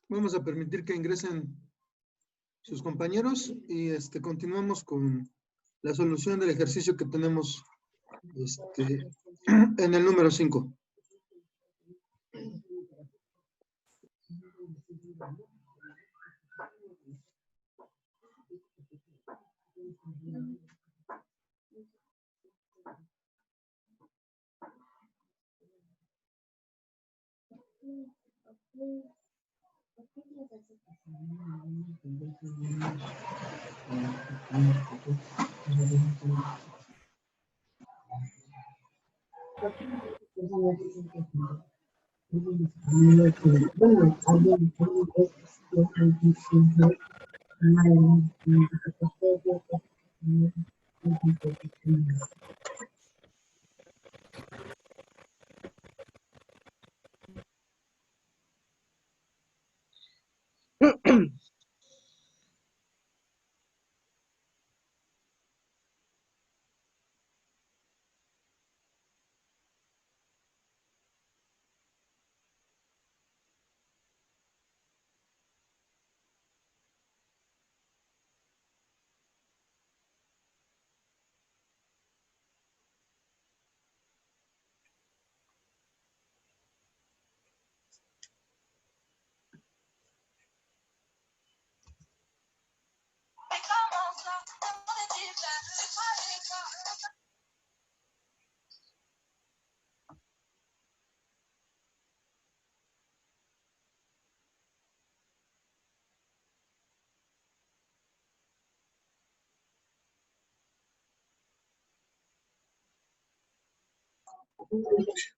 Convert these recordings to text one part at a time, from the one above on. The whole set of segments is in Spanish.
Vamos a permitir que ingresen sus compañeros y continuamos con la solución del ejercicio que tenemos en el número 5.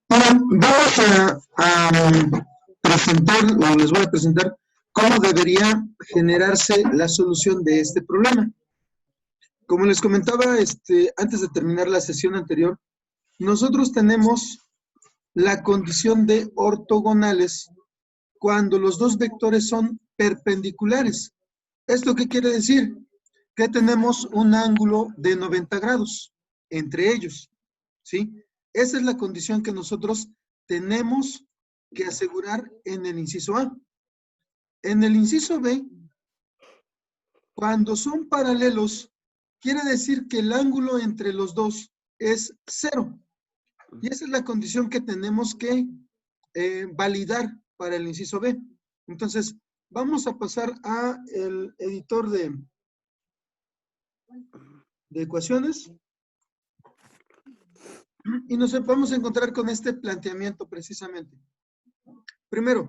Vamos a presentar, o les voy a presentar cómo debería generarse la solución de este problema. Como les comentaba antes de terminar la sesión anterior, nosotros tenemos la condición de ortogonales cuando los dos vectores son perpendiculares. ¿Esto qué quiere decir? Que tenemos un ángulo de 90 grados entre ellos, ¿sí? Esa es la condición que nosotros tenemos que asegurar en el inciso A. En el inciso B, cuando son paralelos, quiere decir que el ángulo entre los dos es 0. Y esa es la condición que tenemos que validar para el inciso B. Entonces, vamos a pasar a el editor de ecuaciones. Y nos vamos a encontrar con este planteamiento precisamente. Primero,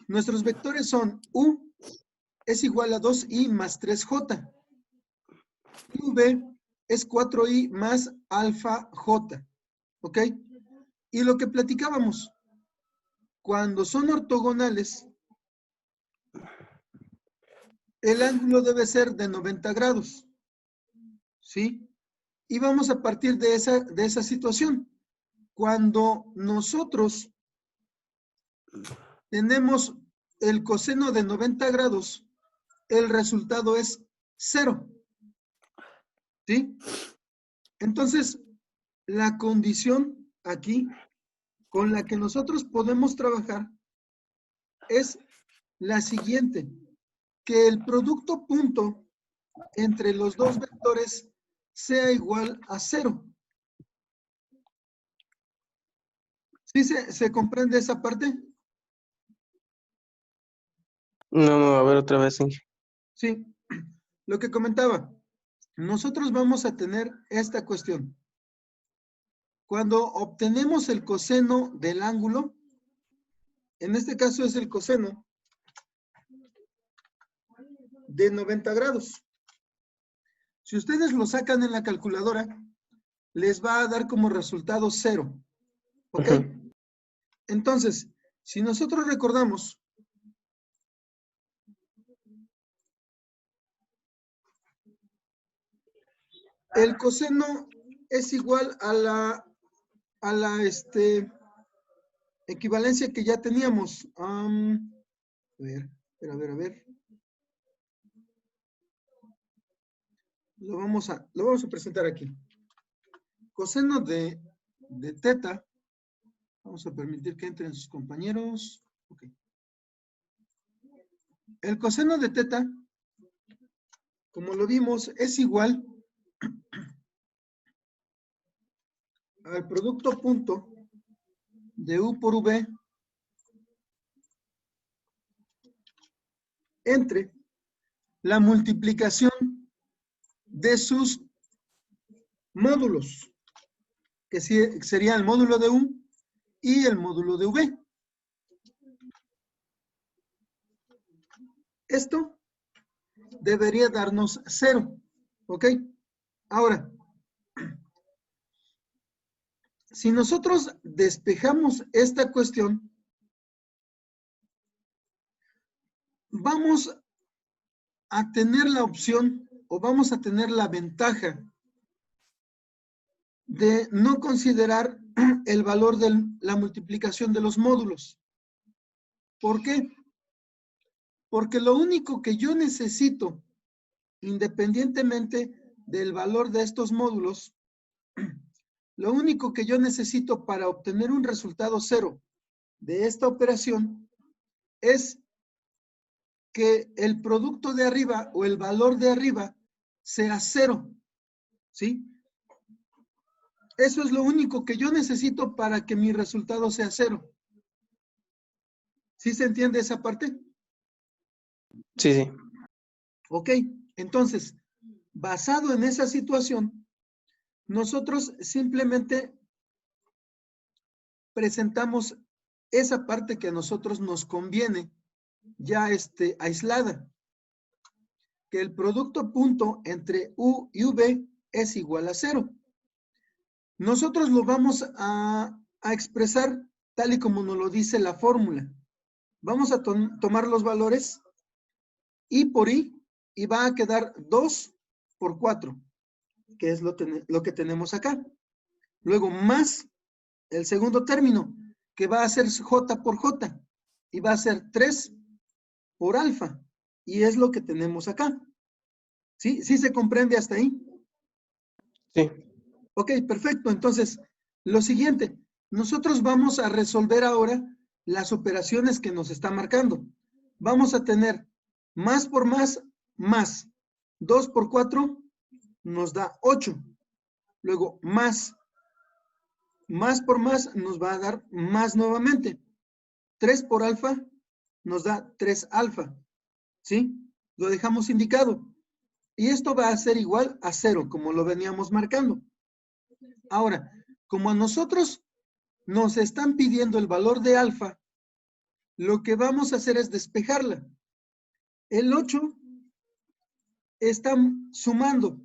nuestros vectores son U es igual a 2i más 3j. Y V es 4i más alfa j. ¿Ok? Y lo que platicábamos, cuando son ortogonales, el ángulo debe ser de 90 grados. ¿Sí? Y vamos a partir de esa situación. Cuando nosotros tenemos el coseno de 90 grados, el resultado es 0. ¿Sí? Entonces, la condición aquí con la que nosotros podemos trabajar es la siguiente, que el producto punto entre los dos vectores sea igual a 0. ¿Sí se comprende esa parte? No, a ver otra vez, sí. Sí, lo que comentaba, nosotros vamos a tener esta cuestión. Cuando obtenemos el coseno del ángulo, en este caso es el coseno de 90 grados. Si ustedes lo sacan en la calculadora, les va a dar como resultado 0. ¿Ok? Entonces, si nosotros recordamos, el coseno es igual a la equivalencia que ya teníamos. A ver. Lo vamos a presentar aquí. Coseno de teta. Vamos a permitir que entren sus compañeros. Ok. El coseno de teta, como lo vimos, es igual al producto punto de U por V entre la multiplicación de sus módulos, que sería el módulo de U y el módulo de V. Esto debería darnos 0, ¿ok? Ahora, si nosotros despejamos esta cuestión, vamos a tener la opción o vamos a tener la ventaja de no considerar el valor de la multiplicación de los módulos. ¿Por qué? Porque lo único que yo necesito, independientemente del valor de estos módulos, lo único que yo necesito para obtener un resultado 0 de esta operación es que el producto de arriba o el valor de arriba sea 0, ¿sí? Eso es lo único que yo necesito para que mi resultado sea 0. ¿Sí se entiende esa parte? Sí, sí. Ok, entonces, basado en esa situación, nosotros simplemente presentamos esa parte que a nosotros nos conviene ya aislada, que el producto punto entre U y V es igual a 0. Nosotros lo vamos a expresar tal y como nos lo dice la fórmula. Vamos a tomar los valores I por I y va a quedar 2 por 4, que es lo que tenemos acá. Luego más el segundo término, que va a ser J por J, y va a ser 3 por alfa, y es lo que tenemos acá. ¿Sí? ¿Sí se comprende hasta ahí? Sí. Ok, perfecto. Entonces, lo siguiente, nosotros vamos a resolver ahora las operaciones que nos está marcando. Vamos a tener más por más, más. 2 por 4 nos da 8. Luego, más por más nos va a dar más nuevamente. 3 por alfa nos da 3 alfa. ¿Sí? Lo dejamos indicado. Y esto va a ser igual a 0, como lo veníamos marcando. Ahora, como a nosotros nos están pidiendo el valor de alfa, lo que vamos a hacer es despejarla. El 8 está sumando.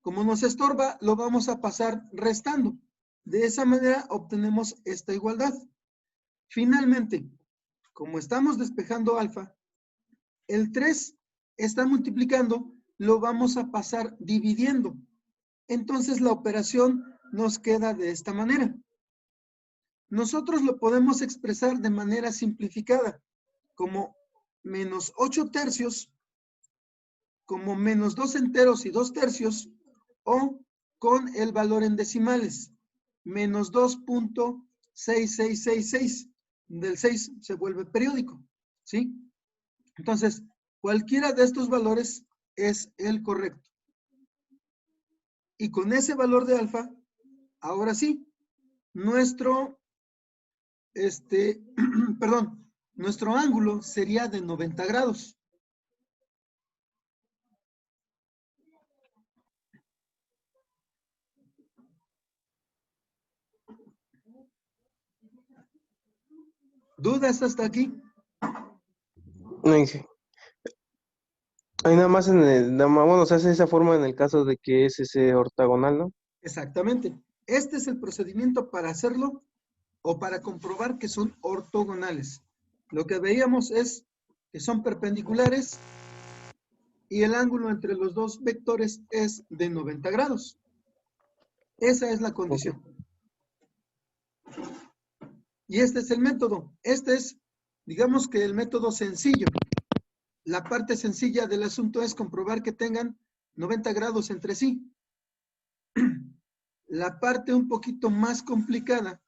Como nos estorba, lo vamos a pasar restando. De esa manera obtenemos esta igualdad. Finalmente, como estamos despejando alfa, el 3 está multiplicando, lo vamos a pasar dividiendo. Entonces la operación nos queda de esta manera. Nosotros lo podemos expresar de manera simplificada, como menos 8 tercios, como menos 2 enteros y 2 tercios, o con el valor en decimales, menos 2.6666. Del 6 se vuelve periódico, ¿sí? Entonces, cualquiera de estos valores es el correcto. Y con ese valor de alfa, ahora sí, nuestro ángulo sería de 90 grados. ¿Dudas hasta aquí? No dice. Hay nada más bueno, se hace de esa forma en el caso de que es ese ortogonal, ¿no? Exactamente. Este es el procedimiento para hacerlo o para comprobar que son ortogonales. Lo que veíamos es que son perpendiculares y el ángulo entre los dos vectores es de 90 grados. Esa es la condición. Y este es el método. Este es, digamos que el método sencillo. La parte sencilla del asunto es comprobar que tengan 90 grados entre sí. La parte un poquito más complicada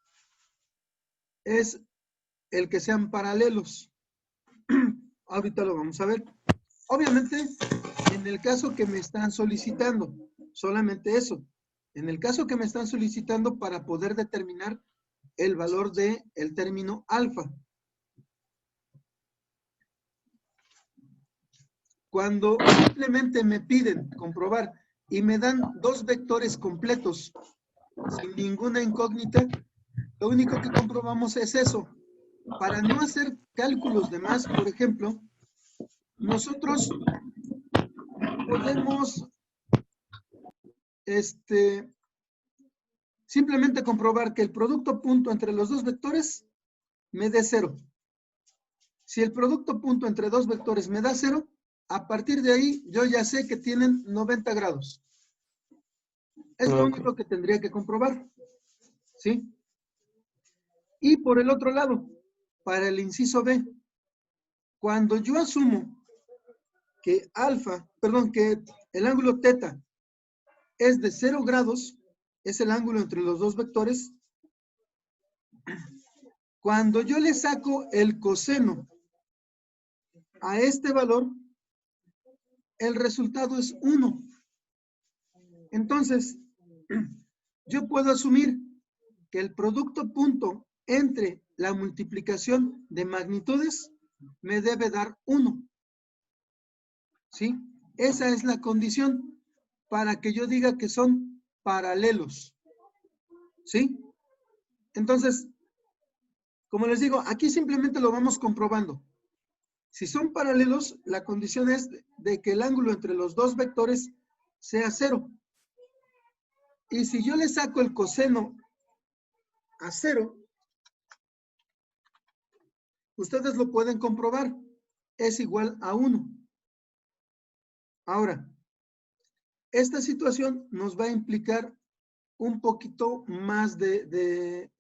es el que sean paralelos. Ahorita lo vamos a ver. Obviamente, en el caso que me están solicitando, solamente eso. En el caso que me están solicitando para poder determinar el valor del término alfa. Cuando simplemente me piden comprobar y me dan dos vectores completos sin ninguna incógnita, lo único que comprobamos es eso. Para no hacer cálculos de más, por ejemplo, nosotros podemos simplemente comprobar que el producto punto entre los dos vectores me dé 0. Si el producto punto entre dos vectores me da 0, a partir de ahí yo ya sé que tienen 90 grados. Es lo único que tendría que comprobar. ¿Sí? Y por el otro lado, para el inciso B, cuando yo asumo que que el ángulo teta es de 0 grados, es el ángulo entre los dos vectores, cuando yo le saco el coseno a este valor, el resultado es 1. Entonces, yo puedo asumir que el producto punto entre la multiplicación de magnitudes me debe dar 1. ¿Sí? Esa es la condición para que yo diga que son paralelos. ¿Sí? Entonces, como les digo, aquí simplemente lo vamos comprobando. Si son paralelos, la condición es de que el ángulo entre los dos vectores sea 0. Y si yo le saco el coseno a 0, ustedes lo pueden comprobar, es igual a 1. Ahora, esta situación nos va a implicar un poquito más de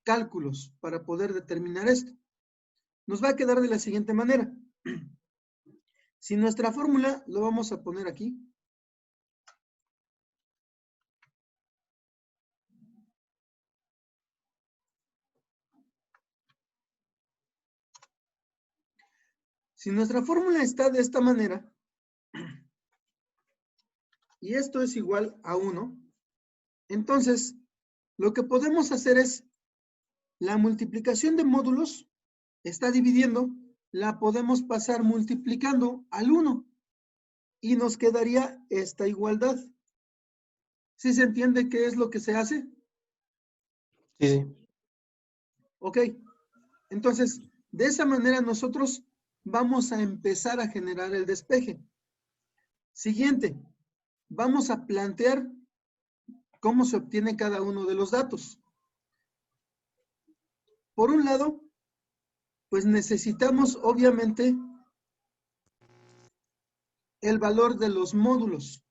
cálculos para poder determinar esto. Nos va a quedar de la siguiente manera. Si nuestra fórmula, lo vamos a poner aquí. Si nuestra fórmula está de esta manera, y esto es igual a 1, entonces lo que podemos hacer es la multiplicación de módulos está dividiendo, la podemos pasar multiplicando al 1 y nos quedaría esta igualdad. ¿Sí se entiende qué es lo que se hace? Sí. Ok, entonces de esa manera nosotros vamos a empezar a generar el despeje. Siguiente, vamos a plantear cómo se obtiene cada uno de los datos. Por un lado, pues necesitamos obviamente el valor de los módulos.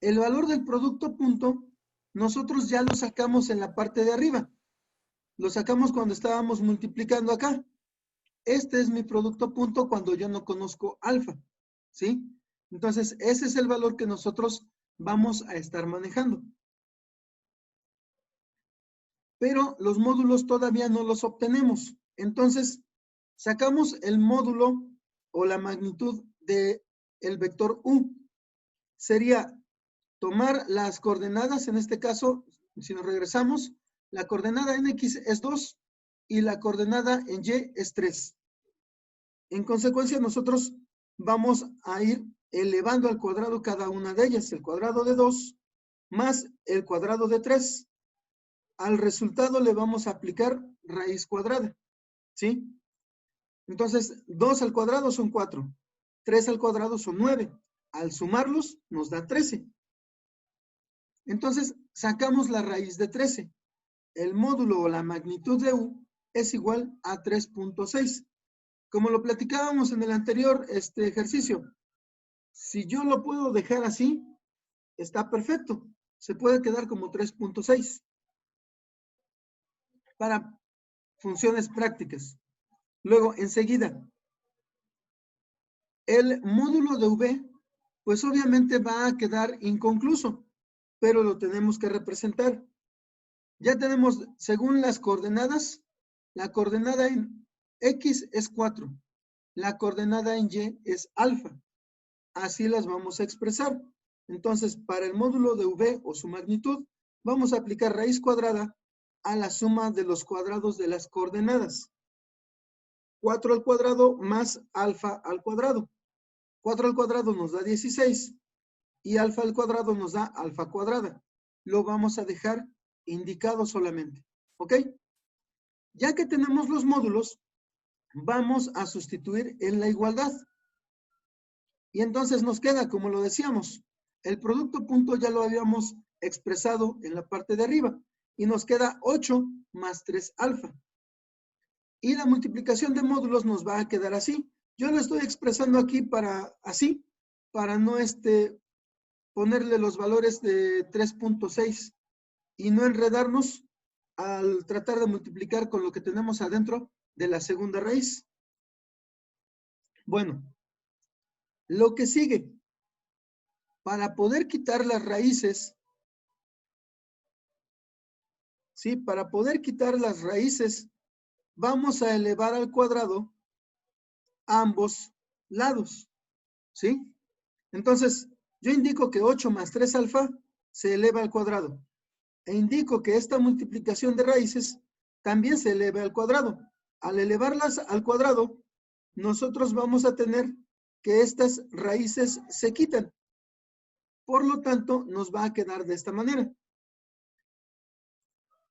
El valor del producto punto, nosotros ya lo sacamos en la parte de arriba. Lo sacamos cuando estábamos multiplicando acá. Este es mi producto punto cuando yo no conozco alfa, ¿sí? Entonces, ese es el valor que nosotros vamos a estar manejando. Pero los módulos todavía no los obtenemos. Entonces, sacamos el módulo o la magnitud del vector U. Sería tomar las coordenadas, en este caso, si nos regresamos, la coordenada en X es 2 y la coordenada en Y es 3. En consecuencia, nosotros vamos a ir elevando al cuadrado cada una de ellas, el cuadrado de 2 más el cuadrado de 3. Al resultado le vamos a aplicar raíz cuadrada, ¿sí? Entonces, 2 al cuadrado son 4, 3 al cuadrado son 9. Al sumarlos, nos da 13. Entonces, sacamos la raíz de 13. El módulo o la magnitud de U es igual a 3.6. Como lo platicábamos en el anterior ejercicio, si yo lo puedo dejar así, está perfecto. se puede quedar como 3.6 para funciones prácticas. Luego, enseguida, el módulo de V, pues obviamente va a quedar inconcluso, pero lo tenemos que representar. Ya tenemos, según las coordenadas, la coordenada en X es 4, la coordenada en Y es alfa. Así las vamos a expresar. Entonces, para el módulo de V o su magnitud, vamos a aplicar raíz cuadrada a la suma de los cuadrados de las coordenadas. 4 al cuadrado más alfa al cuadrado. 4 al cuadrado nos da 16 y alfa al cuadrado nos da alfa cuadrada. Lo vamos a dejar indicado solamente. ¿Ok? Ya que tenemos los módulos, vamos a sustituir en la igualdad. Y entonces nos queda, como lo decíamos, el producto punto ya lo habíamos expresado en la parte de arriba. Y nos queda 8 más 3 alfa. Y la multiplicación de módulos nos va a quedar así. Yo lo estoy expresando aquí para no ponerle los valores de 3.6 y no enredarnos al tratar de multiplicar con lo que tenemos adentro de la segunda raíz. Bueno, lo que sigue, para poder quitar las raíces, ¿sí? Para poder quitar las raíces, vamos a elevar al cuadrado ambos lados, ¿sí? Entonces, yo indico que 8 más 3 alfa se eleva al cuadrado. E indico que esta multiplicación de raíces también se eleva al cuadrado. Al elevarlas al cuadrado, nosotros vamos a tener que estas raíces se quitan. Por lo tanto, nos va a quedar de esta manera.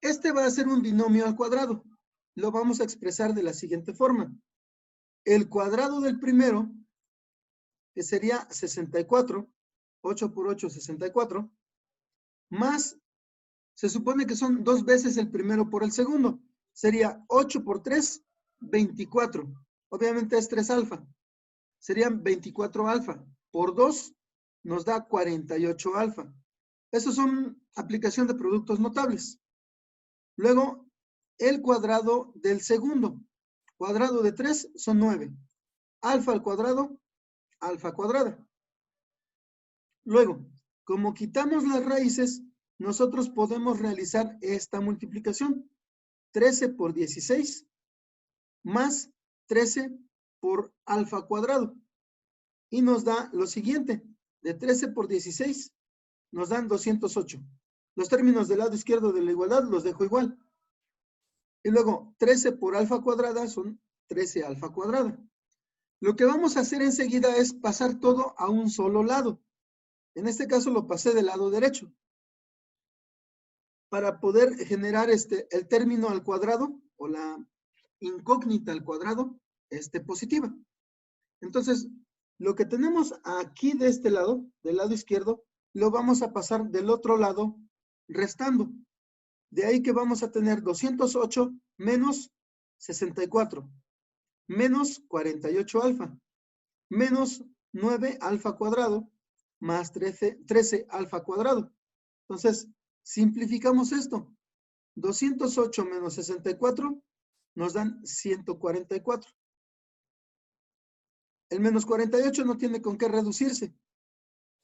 Este va a ser un binomio al cuadrado. Lo vamos a expresar de la siguiente forma. El cuadrado del primero, que sería 64, 8 por 8, 64, más, se supone que son 2 veces el primero por el segundo. Sería 8 por 3, 24. Obviamente es 3 alfa. Serían 24 alfa. Por 2 nos da 48 alfa. Esos son aplicación de productos notables. Luego, el cuadrado del segundo. Cuadrado de 3 son 9. Alfa al cuadrado, alfa cuadrada. Luego, como quitamos las raíces, nosotros podemos realizar esta multiplicación. 13 por 16 más 13 por alfa cuadrado. Y nos da lo siguiente. De 13 por 16 nos dan 208. Los términos del lado izquierdo de la igualdad los dejo igual. Y luego 13 por alfa cuadrada son 13 alfa cuadrada. Lo que vamos a hacer enseguida es pasar todo a un solo lado. En este caso lo pasé del lado derecho. Para poder generar el término al cuadrado o la incógnita al cuadrado positiva. Entonces, lo que tenemos aquí de este lado, del lado izquierdo, lo vamos a pasar del otro lado restando. De ahí que vamos a tener 208 menos 64, menos 48 alfa, menos 9 alfa cuadrado, más 13 alfa cuadrado. Entonces, simplificamos esto. 208 menos 64 nos dan 144. El menos 48 no tiene con qué reducirse,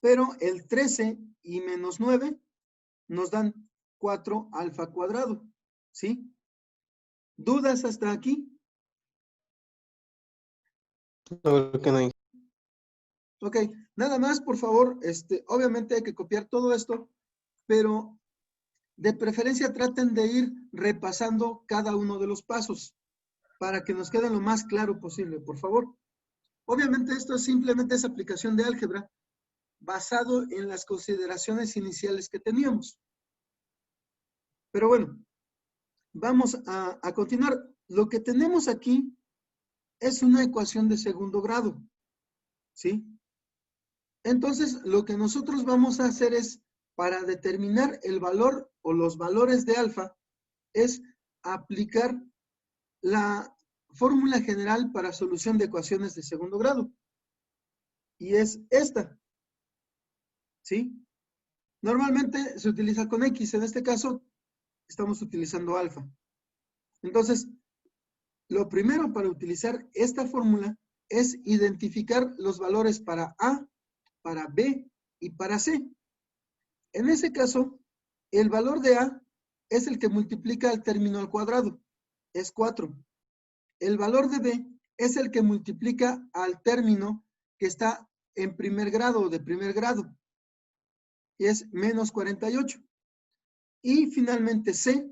pero el 13 y menos 9 nos dan 4 alfa cuadrado, ¿sí? ¿Dudas hasta aquí? No, creo que no hay. Ok, nada más, por favor, obviamente hay que copiar todo esto, pero de preferencia traten de ir repasando cada uno de los pasos para que nos quede lo más claro posible, por favor. Obviamente esto simplemente es aplicación de álgebra basado en las consideraciones iniciales que teníamos. Pero bueno, vamos a continuar. Lo que tenemos aquí es una ecuación de segundo grado, ¿sí? Entonces, lo que nosotros vamos a hacer es, para determinar el valor o los valores de alfa, es aplicar la fórmula general para solución de ecuaciones de segundo grado. Y es esta, ¿sí? Normalmente se utiliza con X, en este caso estamos utilizando alfa. Entonces, lo primero para utilizar esta fórmula es identificar los valores para A, para B y para C. En ese caso, el valor de A es el que multiplica el término al cuadrado, es 4. El valor de B es el que multiplica al término que está en primer grado o de primer grado, y es menos 48. Y finalmente C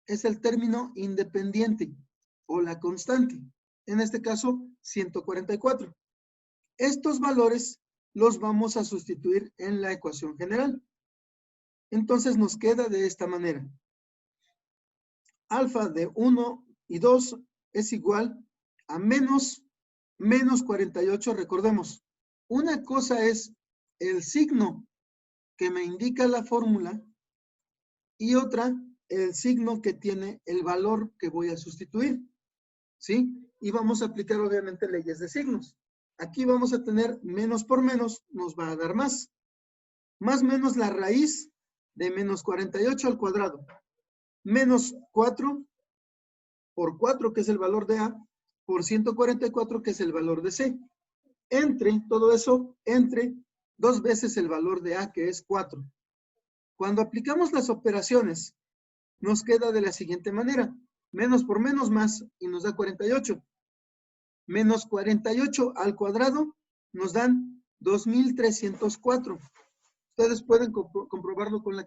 es el término independiente o la constante, en este caso 144. Estos valores los vamos a sustituir en la ecuación general. Entonces nos queda de esta manera. Alfa de 1 y 2 es igual a menos 48. Recordemos, una cosa es el signo que me indica la fórmula y otra el signo que tiene el valor que voy a sustituir, ¿sí? Y vamos a aplicar obviamente leyes de signos. Aquí vamos a tener menos por menos, nos va a dar más. Más menos la raíz de menos 48 al cuadrado. Menos 4 por 4, que es el valor de A, por 144, que es el valor de C. Entre todo eso, entre 2 veces el valor de A, que es 4. Cuando aplicamos las operaciones, nos queda de la siguiente manera. Menos por menos más y nos da 48. Menos 48 al cuadrado nos dan 2304. Ustedes pueden comprobarlo con la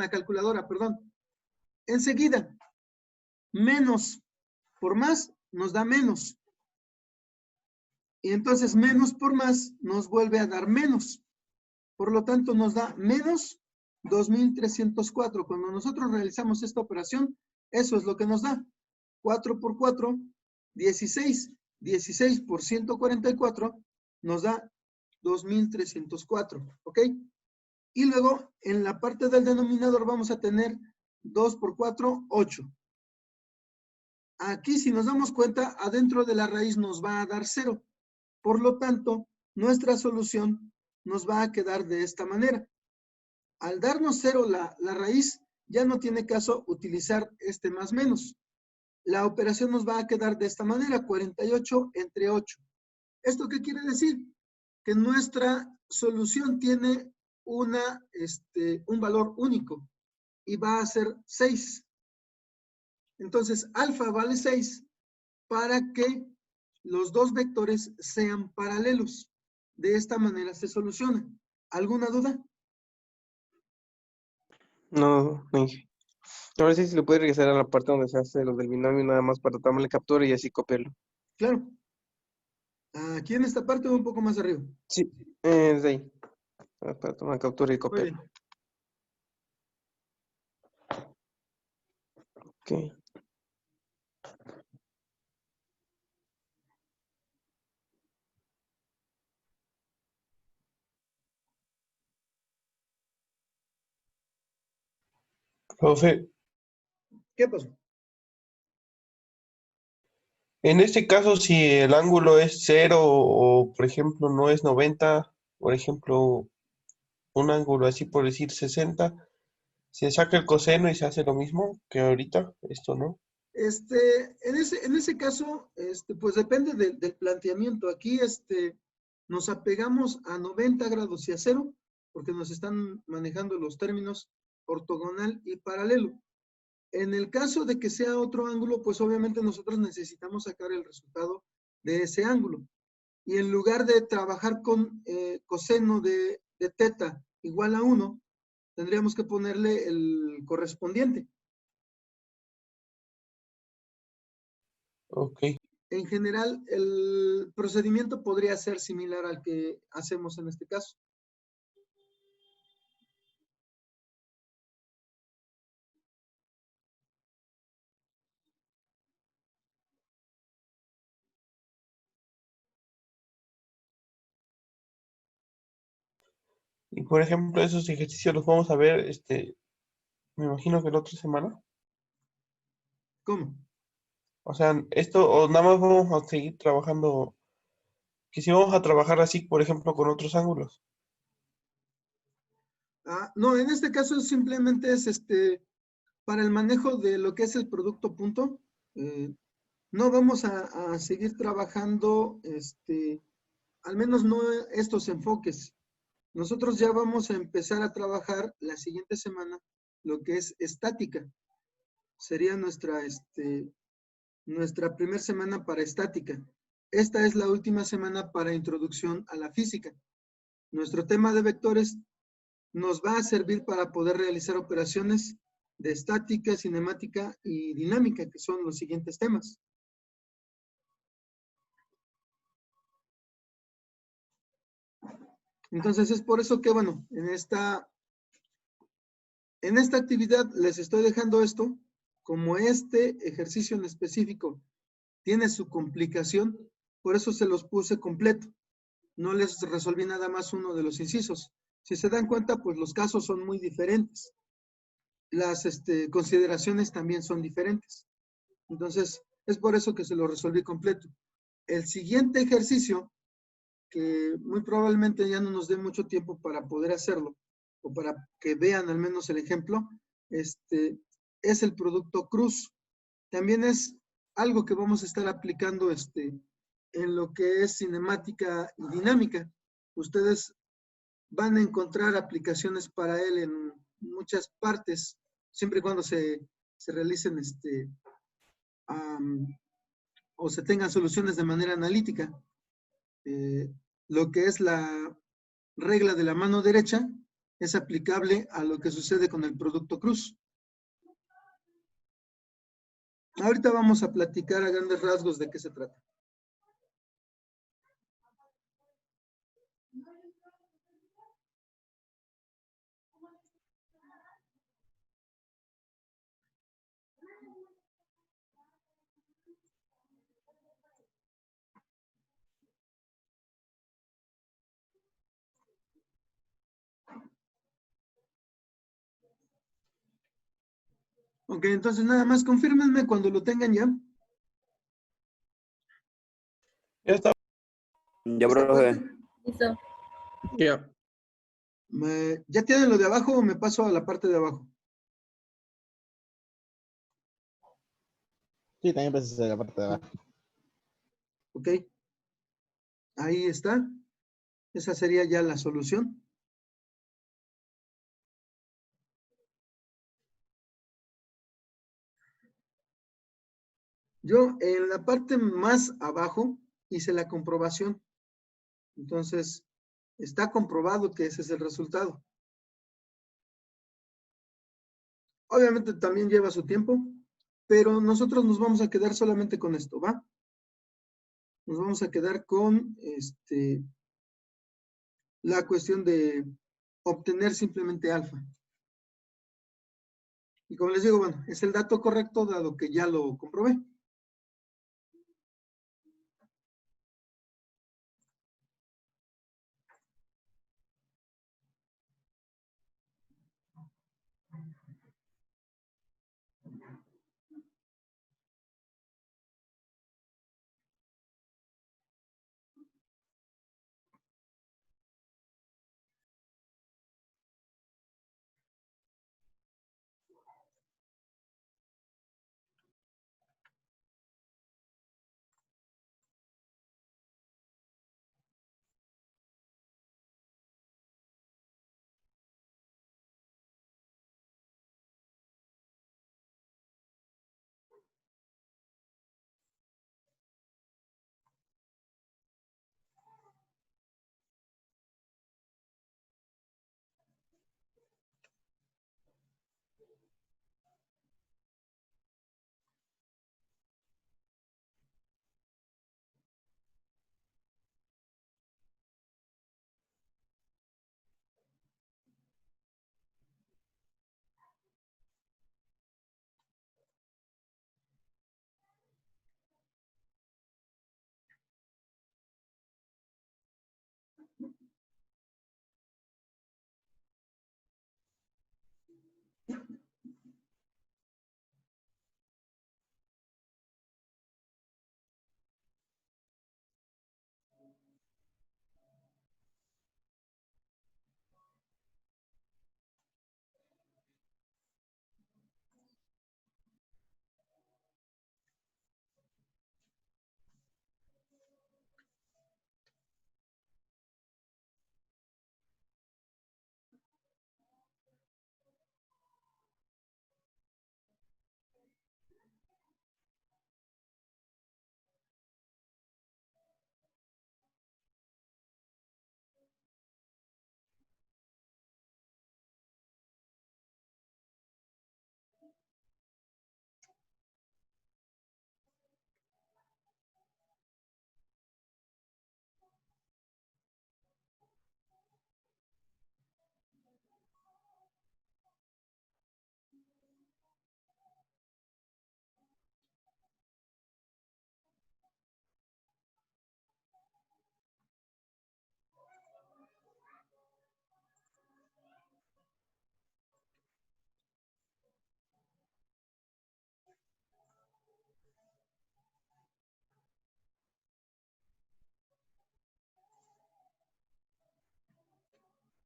calculadora, perdón. Enseguida, menos por más nos da menos. Y entonces menos por más nos vuelve a dar menos. Por lo tanto, nos da menos 2304. Cuando nosotros realizamos esta operación, eso es lo que nos da. 4 por 4, 16. 16 por 144 nos da 2304. ¿Ok? Y luego, en la parte del denominador vamos a tener 2 por 4, 8. Aquí, si nos damos cuenta, adentro de la raíz nos va a dar 0. Por lo tanto, nuestra solución nos va a quedar de esta manera. Al darnos 0 la raíz, ya no tiene caso utilizar este más menos. La operación nos va a quedar de esta manera, 48 entre 8. ¿Esto qué quiere decir? Que nuestra solución tiene un valor único y va a ser 6. Entonces, alfa vale 6 para que los dos vectores sean paralelos. De esta manera se soluciona. ¿Alguna duda? No, no dije. Ahora sí, si le puede regresar a la parte donde se hace lo del binomio nada más para tomar la captura y así copiarlo. Claro. Aquí en esta parte o un poco más arriba. Sí, desde ahí. Para tomar captura y Muy copiarlo. bien. Ok. Profe, ¿Qué pasó? en este caso, si el ángulo es 0 o, por ejemplo, no es 90, por ejemplo, un ángulo así por decir 60, se saca el coseno y se hace lo mismo que ahorita, esto, ¿no? En ese caso, pues depende del planteamiento. Aquí, nos apegamos a 90 grados y a 0, porque nos están manejando los términos ortogonal y paralelo. En el caso de que sea otro ángulo, pues obviamente nosotros necesitamos sacar el resultado de ese ángulo. Y en lugar de trabajar con coseno de teta igual a 1, tendríamos que ponerle el correspondiente. Ok. En general, el procedimiento podría ser similar al que hacemos en este caso. Y por ejemplo, esos ejercicios los vamos a ver, me imagino que la otra semana. ¿Cómo? O sea, esto, o nada más vamos a seguir trabajando, que si vamos a trabajar así, por ejemplo, con otros ángulos. No, en este caso simplemente es para el manejo de lo que es el producto punto. No vamos a seguir trabajando, al menos no estos enfoques. Nosotros ya vamos a empezar a trabajar la siguiente semana lo que es estática. Sería nuestra primera semana para estática. Esta es la última semana para introducción a la física. Nuestro tema de vectores nos va a servir para poder realizar operaciones de estática, cinemática y dinámica, que son los siguientes temas. Entonces es por eso que, bueno, en esta actividad les estoy dejando esto, como este ejercicio en específico tiene su complicación, por eso se los puse completo. No les resolví nada más uno de los incisos. Si se dan cuenta, pues los casos son muy diferentes. Las consideraciones también son diferentes. Entonces, es por eso que se lo resolví completo. El siguiente ejercicio, que muy probablemente ya no nos dé mucho tiempo para poder hacerlo, o para que vean al menos el ejemplo, es el producto cruz. También es algo que vamos a estar aplicando en lo que es cinemática y dinámica. Ustedes van a encontrar aplicaciones para él en muchas partes, siempre y cuando se realicen o se tengan soluciones de manera analítica. Lo que es la regla de la mano derecha es aplicable a lo que sucede con el producto cruz. Ahorita vamos a platicar a grandes rasgos de qué se trata. Ok, entonces nada más confírmenme cuando lo tengan ya. Ya está. Ya, ¿Está profe. puesto? Listo. Ya. ¿Ya tienen lo de abajo o me paso a la parte de abajo? Sí, también pasa la parte de abajo. Ok. Ahí está. Esa sería ya la solución. Yo en la parte más abajo hice la comprobación. Entonces, está comprobado que ese es el resultado. Obviamente también lleva su tiempo, pero nosotros nos vamos a quedar solamente con esto, ¿va? Nos vamos a quedar con la cuestión de obtener simplemente alfa. Y como les digo, bueno, es el dato correcto dado que ya lo comprobé.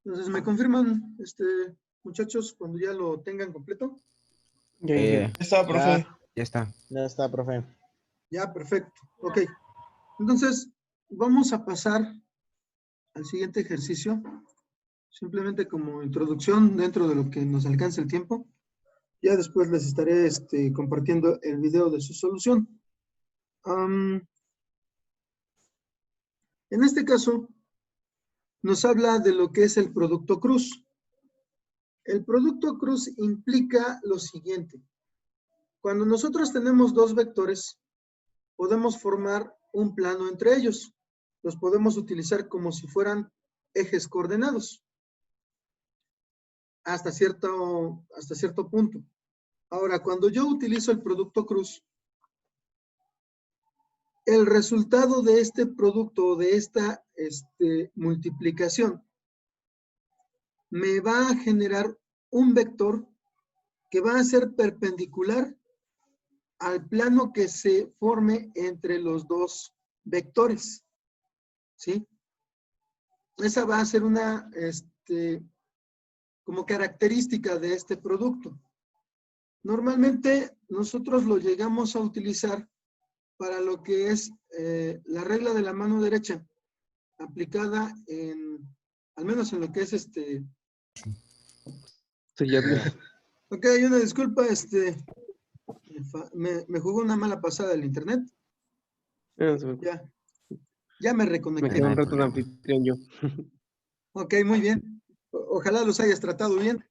Entonces, ¿me confirman, muchachos, cuando ya lo tengan completo? Ya ingeniero. Está, profe. Ya está. Ya está, profe. Ya, perfecto. Ok. Entonces, vamos a pasar al siguiente ejercicio. Simplemente como introducción dentro de lo que nos alcance el tiempo. Ya después les estaré compartiendo el video de su solución. En este caso, nos habla de lo que es el producto cruz. El producto cruz implica lo siguiente. Cuando nosotros tenemos dos vectores, podemos formar un plano entre ellos. Los podemos utilizar como si fueran ejes coordenados. Hasta cierto punto. Ahora, cuando yo utilizo el producto cruz, el resultado de este producto, de esta multiplicación, me va a generar un vector que va a ser perpendicular al plano que se forme entre los dos vectores. ¿Sí? Esa va a ser una como característica de este producto. Normalmente nosotros lo llegamos a utilizar para lo que es la regla de la mano derecha, aplicada al menos en lo que es Sí, ya vi. Ok, una disculpa, me jugó una mala pasada el internet. No se me Ya me me reconecté. quedé un rato en problema. anfitrión yo. Ok, muy bien. Ojalá los hayas tratado bien.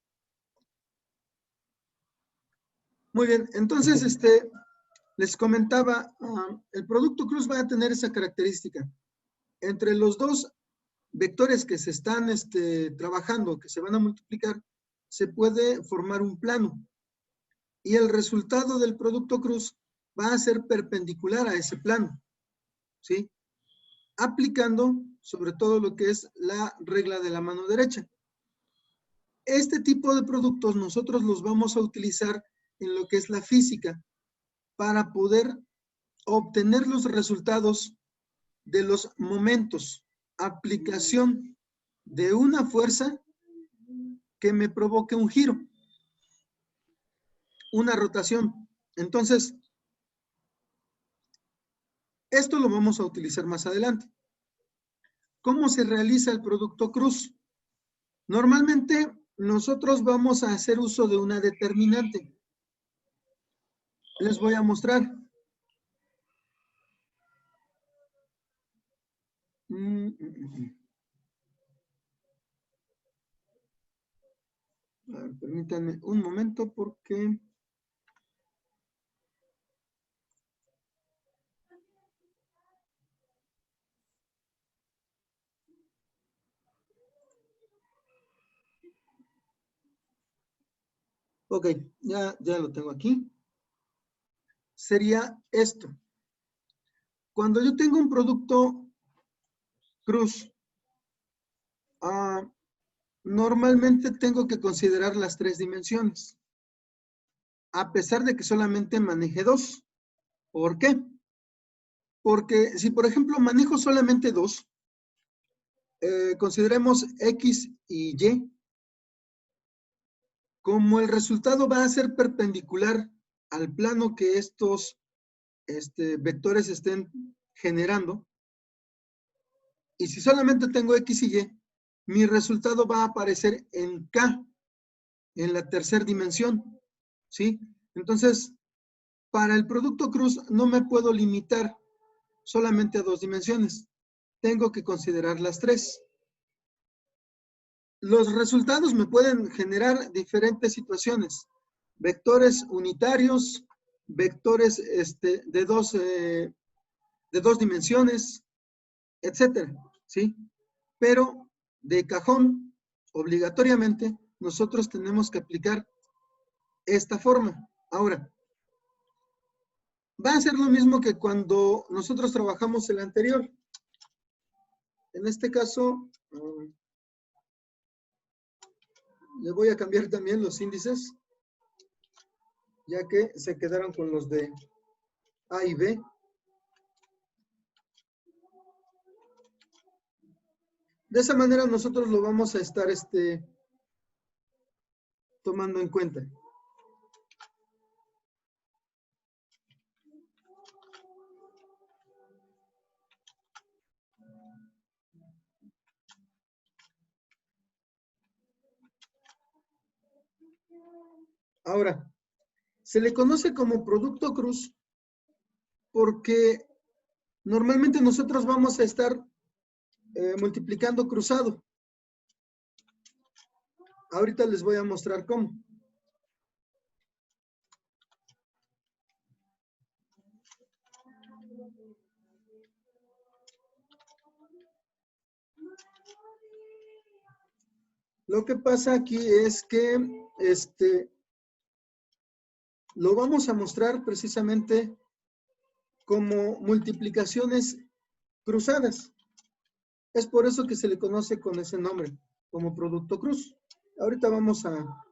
Muy bien, entonces, les comentaba, el producto cruz va a tener esa característica. Entre los dos vectores que se están trabajando, que se van a multiplicar, se puede formar un plano. Y el resultado del producto cruz va a ser perpendicular a ese plano. ¿Sí? Aplicando sobre todo lo que es la regla de la mano derecha. Este tipo de productos nosotros los vamos a utilizar en lo que es la física para poder obtener los resultados de los momentos, aplicación de una fuerza que me provoque un giro, una rotación. Entonces, esto lo vamos a utilizar más adelante. ¿Cómo se realiza el producto cruz? Normalmente nosotros vamos a hacer uso de una determinante. Les voy a mostrar. A ver, permítanme un momento porque... Ok, ya lo tengo aquí. Sería esto. Cuando yo tengo un producto cruz, normalmente tengo que considerar las tres dimensiones, a pesar de que solamente maneje dos. ¿Por qué? Porque si, por ejemplo, manejo solamente dos, consideremos X y Y, como el resultado va a ser perpendicular al plano que estos vectores estén generando, y si solamente tengo X y Y, mi resultado va a aparecer en K, en la tercera dimensión, ¿sí? Entonces, para el producto cruz no me puedo limitar solamente a dos dimensiones. Tengo que considerar las tres. Los resultados me pueden generar diferentes situaciones. Vectores unitarios, vectores de dos dimensiones, etcétera, ¿sí? Pero de cajón, obligatoriamente, nosotros tenemos que aplicar esta forma. Ahora, va a ser lo mismo que cuando nosotros trabajamos el anterior. En este caso, le voy a cambiar también los índices, ya que se quedaron con los de A y B. De esa manera nosotros lo vamos a estar tomando en cuenta. Ahora, se le conoce como producto cruz porque normalmente nosotros vamos a estar multiplicando cruzado. Ahorita les voy a mostrar cómo. Lo que pasa aquí es que lo vamos a mostrar precisamente como multiplicaciones cruzadas. Es por eso que se le conoce con ese nombre, como producto cruz. Ahorita vamos a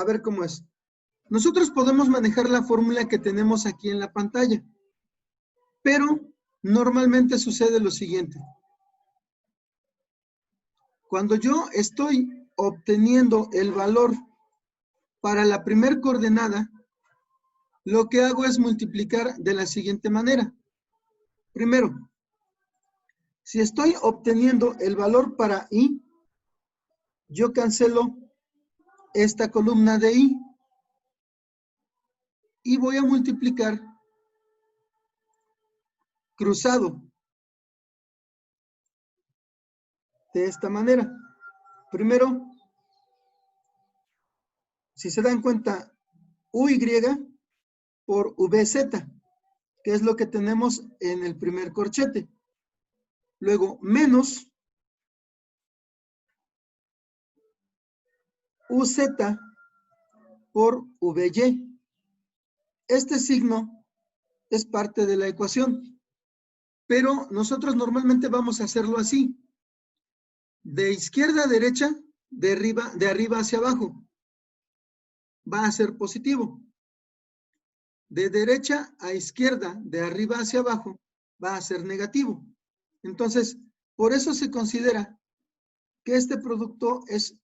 ver cómo es. Nosotros podemos manejar la fórmula que tenemos aquí en la pantalla, pero normalmente sucede lo siguiente. Cuando yo estoy obteniendo el valor para la primer coordenada, lo que hago es multiplicar de la siguiente manera. Primero, si estoy obteniendo el valor para i, yo cancelo esta columna de i y voy a multiplicar cruzado de esta manera. Primero, si se dan cuenta, uy por vz, que es lo que tenemos en el primer corchete. Luego, menos uz por vy. Este signo es parte de la ecuación, pero nosotros normalmente vamos a hacerlo así. De izquierda a derecha, de arriba hacia abajo. Va a ser positivo. De derecha a izquierda, de arriba hacia abajo, va a ser negativo. Entonces, por eso se considera que este producto es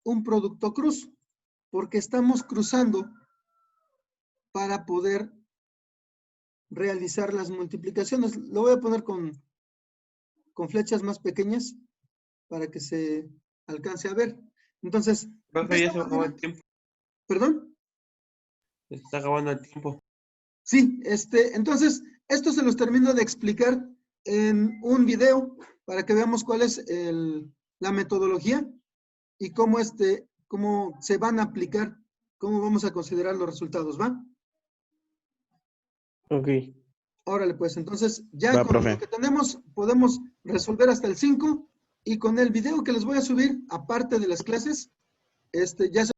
un producto cruz, porque estamos cruzando para poder realizar las multiplicaciones. Lo voy a poner con flechas más pequeñas para que se alcance a ver. Entonces, Profe, ya se acabó el tiempo. ¿Perdón? Se está acabando el tiempo. Sí, entonces, esto se los termino de explicar en un video para que veamos cuál es la metodología y cómo se van a aplicar, cómo vamos a considerar los resultados, ¿va? Ok. Órale, pues, entonces, ya Va, con profe. lo que tenemos, podemos resolver hasta el 5 y con el video que les voy a subir, aparte de las clases, ya se